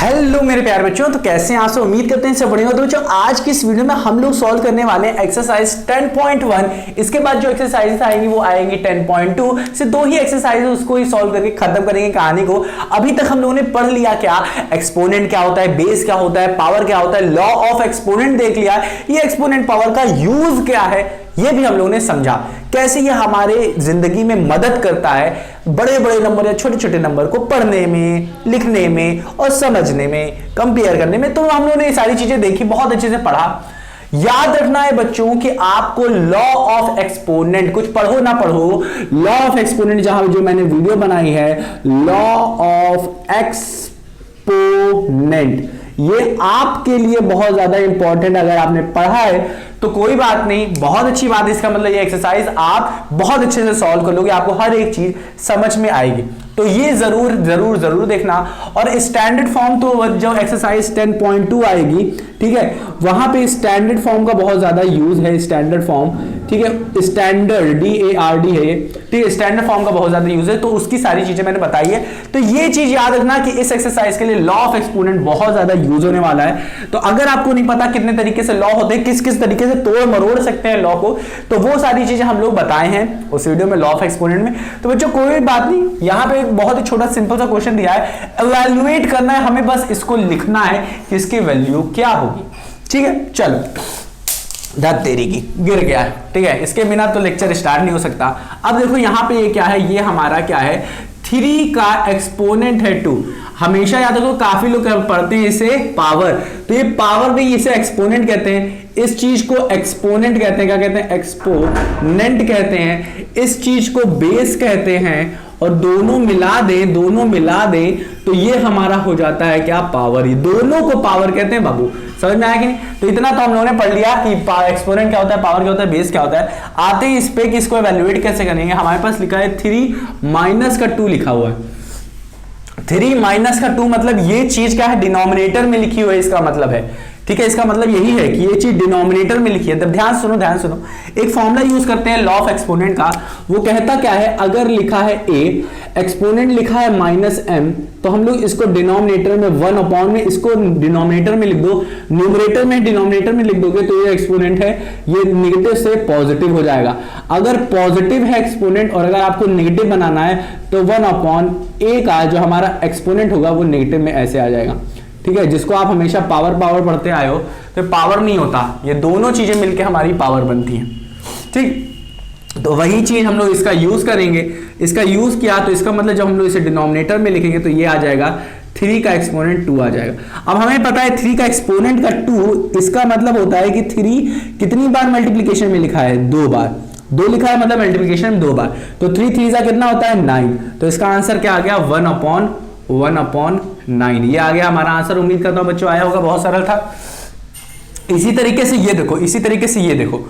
Hello मेरे प्यारे बच्चों, तो कैसे हैं आप सब। उम्मीद करते हैं सब बढ़िया हो। तो बच्चों आज की इस वीडियो में हम लोग सॉल्व करने वाले हैं एक्सरसाइज 10.1। इसके बाद जो एक्सरसाइजेस आएंगी वो आएंगी 10.2 से। दो ही एक्सरसाइज उसको ही सॉल्व करके खत्म करेंगे कहानी को। अभी तक हम लोगों ने पढ़ लिया क्या एक्सपोनेंट क्या होता है, बेस क्या होता है, पावर क्या होता है, लॉ ऑफ एक्सपोनेंट देख लिया, ये एक्सपोनेंट पावर का यूज क्या है ये भी हम लोगों ने समझा, कैसे ये हमारे जिंदगी में मदद करता है बड़े बड़े नंबर या छोटे छोटे नंबर को पढ़ने में, लिखने में और समझने में, कंपेयर करने में। तो हम लोगों ने ये सारी चीजें देखी, बहुत अच्छे से पढ़ा। याद रखना है बच्चों कि आपको लॉ ऑफ एक्सपोनेंट, कुछ पढ़ो ना पढ़ो, लॉ ऑफ एक्सपोनेंट जहां जो मैंने वीडियो बनाई है, लॉ ऑफ एक्सपोनेंट, ये आपके लिए बहुत ज्यादा इंपॉर्टेंट। अगर आपने पढ़ा है तो कोई बात नहीं, बहुत अच्छी बात है। इसका मतलब ये एक्सरसाइज आप बहुत अच्छे से सॉल्व कर लोगे, आपको हर एक चीज समझ में आएगी। तो ये जरूर जरूर जरूर देखना। और स्टैंडर्ड फॉर्म तो जो एक्सरसाइज 10.2 आएगी, ठीक है, वहां पे स्टैंडर्ड फॉर्म का बहुत ज्यादा यूज है। स्टैंडर्ड फॉर्म, ठीक है, स्टैंडर्ड DARD है, ठीक है, स्टैंडर्ड फॉर्म का बहुत ज्यादा यूज है। तो उसकी सारी चीजें मैंने बताई है। तो ये चीज याद रखना कि इस एक्सरसाइज के लिए लॉ ऑफ एक्सपोनेंट बहुत ज्यादा यूज होने वाला है। तो अगर आपको नहीं पता कितने तरीके से लॉ होते हैं, किस किस तरीके से तोड़ मरोड़ सकते हैं लॉ को, तो वो सारी चीजें हम लोग बताए हैं उस वीडियो में लॉ ऑफ एक्सपोनेंट में। तो बच्चों कोई बात नहीं, यहां पे एक बहुत ही छोटा सिंपल सा क्वेश्चन दिया है, इवैल्यूएट करना है हमें, बस इसको लिखना है कि इसकी वैल्यू क्या होगी। ठीक है, चलो, धत तेरी की गिर गया है, ठीक है, इसके बिना तो लेक्चर स्टार्ट नहीं हो सकता। अब देखो यहां पे ये क्या है, ये हमारा क्या है, 3 का एक्सपोनेंट है 2। हमेशा याद रखो, काफी लोग पढ़ते हैं इसे पावर, तो ये पावर नहीं, इसे एक्सपोनेंट कहते हैं। इस चीज को एक्सपोनेंट कहते हैं, क्या कहते हैं, एक्सपोनेंट कहते हैं। इस चीज को बेस कहते हैं, और दोनों मिला दें तो ये हमारा हो जाता है क्या, पावर। ये दोनों को पावर कहते हैं बाबू, समझ में आया कि नहीं। तो इतना तो हम लोगों ने पढ़ लिया कि एक्सपोनेंट क्या होता है, पावर क्या होता है, बेस क्या होता है। आते हैं इस पे कि इसको इवैल्यूएट कैसे करेंगे। हमारे पास लिखा है 3 माइनस का 2 लिखा हुआ है। 3 माइनस का 2 मतलब ये चीज क्या है, डिनोमिनेटर में लिखी हुई है, इसका मतलब है, ठीक है, इसका मतलब यही है कि ये चीज डिनोमिनेटर में लिखी है। तब ध्यान सुनो, एक फॉर्मूला यूज करते हैं लॉ ऑफ एक्सपोनेंट का। वो कहता क्या है, अगर लिखा है a, एक्सपोनेंट लिखा है -m, तो हम लोग इसको डिनोमिनेटर में 1 में, इसको डिनोमिनेटर में लिख दो, न्यूमरेटर में डिनोमिनेटर में लिख दोगे तो ये एक्सपोनेंट है, ये नेगेटिव से पॉजिटिव हो जाएगा। अगर पॉजिटिव है एक्सपोनेंट और अगर आपको नेगेटिव बनाना है तो 1/a का जो हमारा एक्सपोनेंट होगा वो नेगेटिव में ऐसे आ जाएगा, ठीक है, जिसको आप हमेशा पावर पढ़ते आए हो। तो पावर नहीं होता, ये दोनों चीजें मिलकर हमारी पावर बनती हैं, ठीक। तो वही चीज हम लोग इसका यूज करेंगे। इसका यूज किया तो इसका मतलब जब हम लोग इसे डिनोमिनेटर में लिखेंगे तो ये आ जाएगा 3 का एक्सपोनेंट 2 आ जाएगा। अब हमें पता है 3 का एक्सपोनेंट का 2, इसका मतलब होता है कि 3 कितनी बार मल्टीप्लीकेशन में लिखा है, 2 बार। 2 लिखा है मतलब मल्टीप्लीकेशन में 2 बार, तो 3 3 का कितना होता है, 9। तो इसका आंसर क्या आ गया, 1/9। ये आ गया हमारा आंसर। उम्मीद करता हूं बच्चों आया होगा, बहुत सरल था। इसी तरीके से ये देखो, इसी तरीके से ये देखो।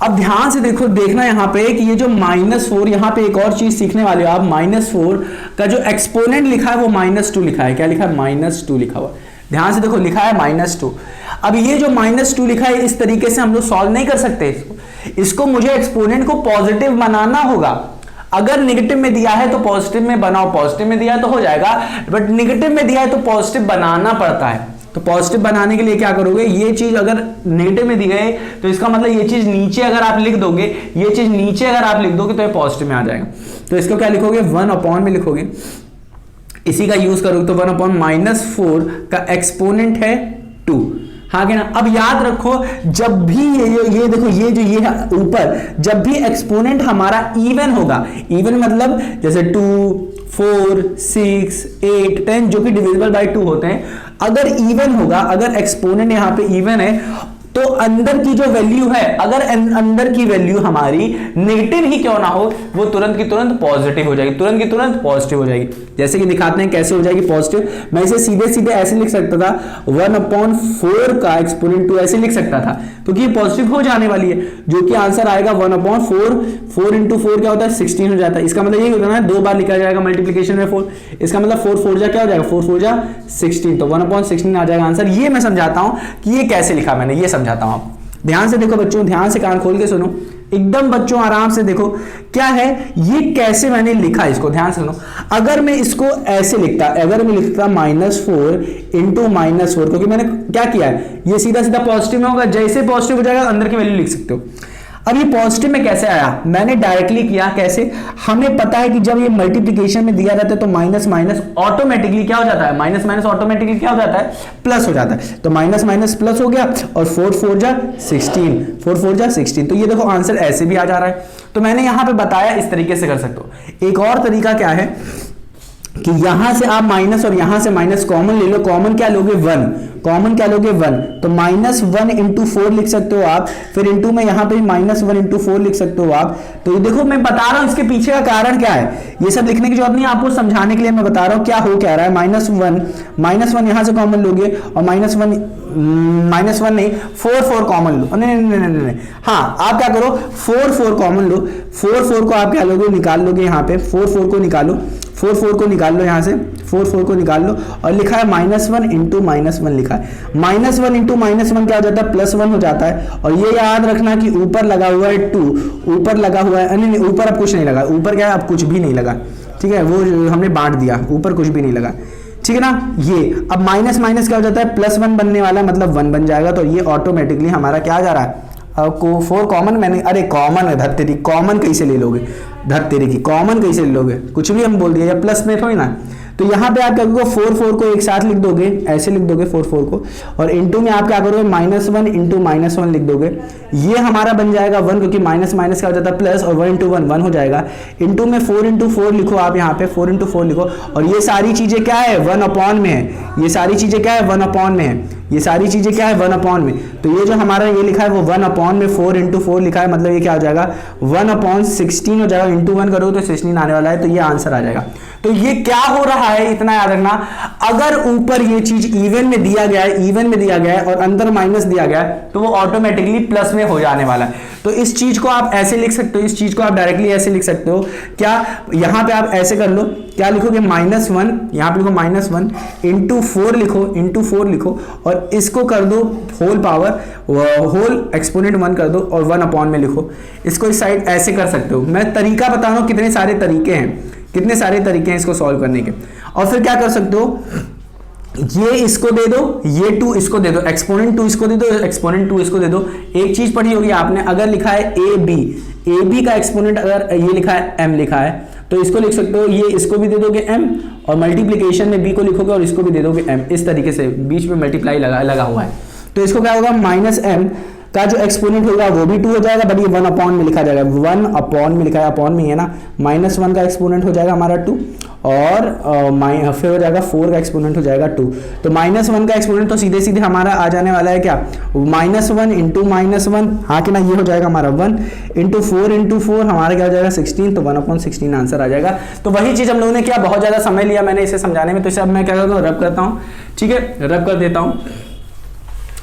अब ध्यान से देखो, देखना यहां पे कि ये जो -4, यहां पे एक और चीज सीखने वाले हो आप। -4 का जो एक्सपोनेंट लिखा है वो -2 लिखा है। क्या लिखा है, -2 लिखा हुआ। ध्यान से देखो, लिखा है -2। अब ये जो -2 लिखा है, इस तरीके से हम लोग सॉल्व नहीं कर सकते इसको मुझे एक्सपोनेंट को पॉजिटिव बनाना होगा। अगर नेगेटिव में दिया है तो पॉजिटिव में बनाओ, पॉजिटिव में दिया है तो हो जाएगा, बट नेगेटिव में दिया है तो पॉजिटिव बनाना पड़ता है। तो पॉजिटिव बनाने के लिए क्या करोगे, ये चीज अगर नेगेटिव में दी गई तो इसका मतलब ये चीज नीचे अगर आप लिख दोगे, ये चीज नीचे अगर आप लिख दोगे तो ये पॉजिटिव में आ जाएगा। तो इसको क्या लिखोगे, 1 में लिखोगे, इसी का यूज करोगे तो 1/-4 का एक्सपोनेंट है 2। हाँ क्या ना। अब याद रखो, जब भी ये देखो, ये जो ये ऊपर जब भी एक्सपोनेंट हमारा इवन होगा, इवन मतलब जैसे 2, 4, 6, 8, 10 जो कि डिविजिबल बाय 2 होते हैं, अगर इवन होगा, अगर एक्सपोनेंट यहां पे इवन है तो अंदर की जो वैल्यू है, अगर अंदर की वैल्यू हमारी नेगेटिव ही क्यों ना हो, वो तुरंत की तुरंत पॉजिटिव हो जाएगी, तुरंत की तुरंत पॉजिटिव हो जाएगी। जैसे कि दिखाते हैं कैसे हो जाएगी पॉजिटिव। मैं इसे सीधे सीधे ऐसे लिख सकता था, 1/4 का एक्सपोनेंट 2 ऐसे लिख सकता था, क्योंकि ये पॉजिटिव हो जाने वाली है, जो कि आंसर आएगा 1/4। 4 × 4 क्या होता है, 16 हो जाता है। इसका मतलब ये होता है 2 बार लिखा जाएगा मल्टीप्लीकेशन में 4। इसका मतलब 4 4 जा क्या हो जाएगा, 4 4 जा 16, तो 1/16 आ जाएगा आंसर। ये मैं समझाता हूं कि ये कैसे लिखा मैंने, ये समझाता हूं। आप ध्यान से देखो बच्चों, ध्यान से कान खोल के सुनो। एकदम बच्चों आराम से देखो क्या है ये, कैसे मैंने लिखा इसको, ध्यान से सुनो। अगर मैं इसको ऐसे लिखता, अगर मैं लिखता -4 इंटू -4, क्योंकि मैंने क्या किया है, ये सीधा सीधा पॉजिटिव में होगा, जैसे पॉजिटिव हो जाएगा अंदर की वैल्यू लिख सकते हो। अब ये पॉजिटिव में कैसे आया, मैंने डायरेक्टली किया। कैसे, हमें पता है कि जब ये मल्टीप्लिकेशन में दिया जाता है तो माइनस माइनस ऑटोमेटिकली क्या हो जाता है, माइनस माइनस ऑटोमेटिकली क्या हो जाता है, प्लस हो जाता है। तो माइनस माइनस प्लस हो गया और 4 4 जा 16, 4 4 जा 16। तो ये देखो आंसर ऐसे भी आ जा रहा है। तो मैंने यहां पे बताया इस तरीके से कर सकते हो। एक और तरीका क्या है कि यहां से आप माइनस और यहां से माइनस कॉमन ले लो। कॉमन क्या लोगे, 1, कॉमन क्या लोगे 1, तो -1 इंटू 4 लिख सकते हो आप, फिर इंटू में यहां पे -1 इंटू 4 लिख सकते हो आप। तो ये देखो मैं बता रहा हूं इसके पीछे का कारण क्या है, ये सब लिखने की जरूरत नहीं है, आपको समझाने के लिए मैं बता रहा हूं क्या हो क्या रहा है। -1 यहां से कॉमन लोगे और -1 नहीं 4 कॉमन लो, नहीं, हाँ आप क्या करो 4 कॉमन लो, 4 को आप क्या लोगे, निकाल लोगे यहाँ पे, 4 को निकालो, 4 को निकाल लो यहाँ से, 4 को निकाल लो और लिखा है -1 इंटू -1 लिखा है। -1 इंटू -1 क्या हो जाता है, +1 हो जाता है। और ये याद रखना कि ऊपर लगा हुआ है 2, ऊपर लगा हुआ है, नहीं ऊपर अब कुछ नहीं लगा, ऊपर क्या है अब कुछ भी नहीं लगा, ठीक है, वो हमने बांट दिया, ऊपर कुछ भी नहीं लगा, ठीक है ना। ये अब माइनस माइनस क्या हो जाता है, +1 बनने वाला है, मतलब 1 बन जाएगा। तो ये ऑटोमेटिकली हमारा क्या जा रहा है, को 4 कॉमन, मैंने अरे कॉमन है धत्तेरी, कॉमन कैसे ले लोगे, धत्तेरी की कॉमन कैसे ले लोगे, कुछ भी हम बोल दिया, या प्लस में थोड़ी ना। तो यहाँ पे आप क्या करोगे, 4 को एक साथ लिख दोगे, ऐसे लिख दोगे 4 को, और इंटू में आप क्या करोगे -1 इंटू -1 लिख दोगे। ये हमारा बन जाएगा 1, क्योंकि माइनस माइनस क्या हो जाता है प्लस, और 1 इंटू 1 हो जाएगा। इंटू में 4 इंटू 4 लिखो आप यहाँ पे, 4 इंटू 4 लिखो, और ये सारी चीजें क्या है 1 में है, ये सारी चीजें क्या है 1 में है, ये सारी चीजें क्या है 1 में। तो ये जो हमारा ये लिखा है वो 1 में 4 इंटू 4 लिखा है, मतलब ये क्या हो जाएगा 1/16 हो जाएगा, इंटू 1 करो तो 16 आने वाला है, तो ये आंसर आ जाएगा। तो ये क्या हो रहा है इतना याद रखना, अगर ऊपर ये चीज इवन में दिया गया है, और अंदर माइनस दिया गया है, तो वो ऑटोमेटिकली प्लस में हो जाने वाला है। तो इस चीज को आप ऐसे लिख सकते हो, इस चीज को आप डायरेक्टली ऐसे लिख सकते हो। क्या यहां पे आप ऐसे कर लो, क्या लिखोगे -1, यहां पे लिखो -1 इंटू 4 लिखो, और इसको कर दो होल पावर, होल एक्सपोनेंट 1 कर दो, और 1 में लिखो। इसको इस साइड ऐसे कर सकते हो। मैं तरीका बता रहा हूं, कितने सारे तरीके हैं इसको सॉल्व करने के। और फिर क्या कर सकते हो, ये इसको दे दो, ये 2 इसको दे दो, एक्सपोनेंट 2 इसको दे दो, एक्सपोनेंट 2 इसको दे दो। एक चीज पढ़ी होगी आपने, अगर लिखा है ए बी का एक्सपोनेंट अगर ये लिखा है m लिखा है, तो इसको लिख सकते हो, ये इसको भी दे दोगे m, और मल्टीप्लीकेशन में b को लिखोगे और इसको भी दे दोगे m, इस तरीके से बीच में मल्टीप्लाई लगा हुआ है। तो इसको क्या होगा, -m का जो एक्सपोनेंट होगा वो भी 2 हो जाएगा, बट ये 1 में लिखा जाएगा, 1 में लिखा है, अपॉन में है ना, -1 का एक्सपोनेंट हो जाएगा हमारा 2, और फिर हो जाएगा 4 का एक्सपोनेंट हो जाएगा 2। तो -1 का एक्सपोनेंट तो सीधे सीधे हमारा आ जाने वाला है क्या, -1 इंटू -1, हाँ कि ना, ये हो जाएगा हमारा 1 इंटू 4 हमारा क्या हो जाएगा 16, तो 1/16 आंसर आ जाएगा। तो वही चीज हम लोगों ने किया, बहुत ज्यादा समय लिया मैंने इसे समझाने में, तो इसे अब मैं क्या करता हूँ, रब करता हूँ, ठीक है, रब कर देता हूँ।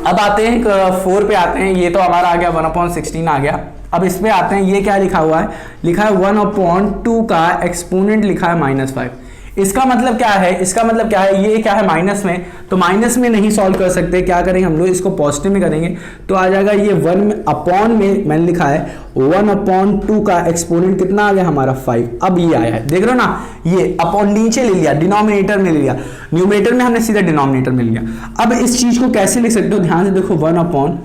अब आते हैं 4 पे आते हैं, ये तो हमारा आ गया 1/16 आ गया। अब इसमें आते हैं, ये क्या लिखा हुआ है, लिखा है 1/2 का एक्सपोनेंट लिखा है -5। इसका मतलब क्या है, ये क्या है माइनस में, तो माइनस में नहीं सॉल्व कर सकते, क्या करेंगे हम लोग, इसको पॉजिटिव में करेंगे, तो आ जाएगा ये 1 में अपॉन में मैंने लिखा है 1/2 का एक्सपोनेंट कितना आ गया हमारा 5। अब ये आया है, देख रहे हो ना, ये अपॉन नीचे ले लिया, डिनोमिनेटर में ले लिया, न्यूमरेटर में हमने सीधा डिनोमिनेटर में लिया। अब इस चीज को कैसे लिख सकते हो, ध्यान से देखो, 1/,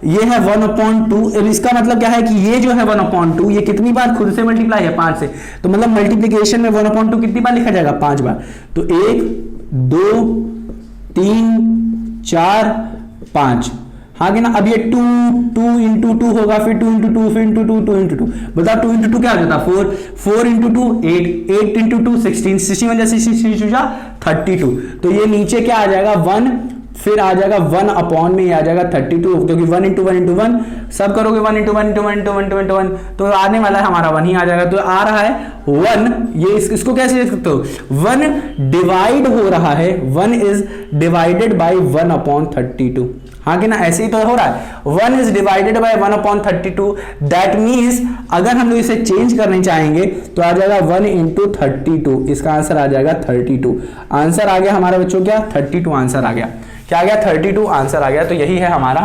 ये है 1/2, इसका मतलब क्या है कि ये जो है 1/2, ये कितनी बार खुद से मल्टीप्लाई है 5 से, तो मतलब मल्टीप्लिकेशन में 1/2 कितनी बार लिखा जाएगा 5 बार। तो 1 2 3 4 5, हाँ कि ना। अब ये 2 इंटू 2 होगा, फिर 2 इंटू 2, फिर इंटू 2, 2 इंटू 2, बताओ 2 इंटू 2 क्या हो जाता है 4, 4 इंटू 2 8, 8 इंटू 2 16, 16 में जैसे 32। तो ये नीचे क्या आ जाएगा 1, फिर आ जाएगा 1 में, आ जाएगा 32, क्योंकि 1 इंटू 1 सब करोगे 1 इंटू 1 तो आने वाला है हमारा 1 ही आ जाएगा। तो आ रहा है 1, ये इसको कैसे लिख सकते हो, 1 डिवाइड हो रहा है, 1 इज डिवाइडेड बाई 1/32, हाँ कि ना, ऐसे ही तो हो रहा है, 1 is divided by 1/32। That means अगर हम लोग इसे चेंज करने चाहेंगे तो आ जाएगा 1 इंटू 32, इसका आंसर आ जाएगा 32। आंसर आ गया हमारा बच्चों क्या, 32 आंसर आ गया, क्या आ गया 32 आंसर आ गया। तो यही है हमारा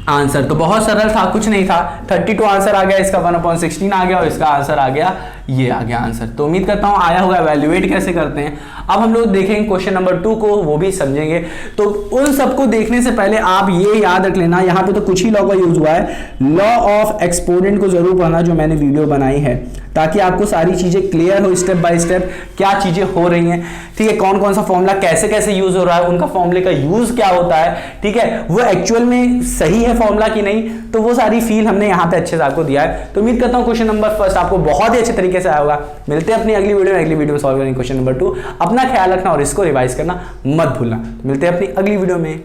आंसर। तो बहुत सरल था, कुछ नहीं था, 32 आंसर आ गया, इसका 1/16 आ गया और इसका आंसर आ गया, ये आ गया आंसर। तो उम्मीद करता हूं आया होगा। एवेल्युएट कैसे करते हैं अब हम लोग देखेंगे क्वेश्चन नंबर 2 को, वो भी समझेंगे। तो उन सबको देखने से पहले आप ये याद रख लेना, यहां पे तो कुछ ही लॉ का यूज हुआ है, लॉ ऑफ एक्सपोनेंट को जरूर पढ़ना जो मैंने वीडियो बनाई है, ताकि आपको सारी चीजें क्लियर हो स्टेप बाय स्टेप क्या चीजें हो रही हैं, ठीक है, कौन कौन सा फॉर्मूला कैसे कैसे यूज हो रहा है, उनका फॉर्मूले का यूज क्या होता है, ठीक है, वो एक्चुअल में सही है फॉर्मूला की नहीं, तो वो सारी फील हमने यहाँ पे अच्छे से आपको दिया है। तो उम्मीद करता हूँ क्वेश्चन नंबर फर्स्ट आपको बहुत ही अच्छे तरीके से आया होगा। मिलते हैं अपनी अगली वीडियो में, अगली वीडियो में सॉल्व करेंगे क्वेश्चन नंबर 2। अपना ख्याल रखना और इसको रिवाइज करना मत भूलना। मिलते हैं अपनी अगली वीडियो में।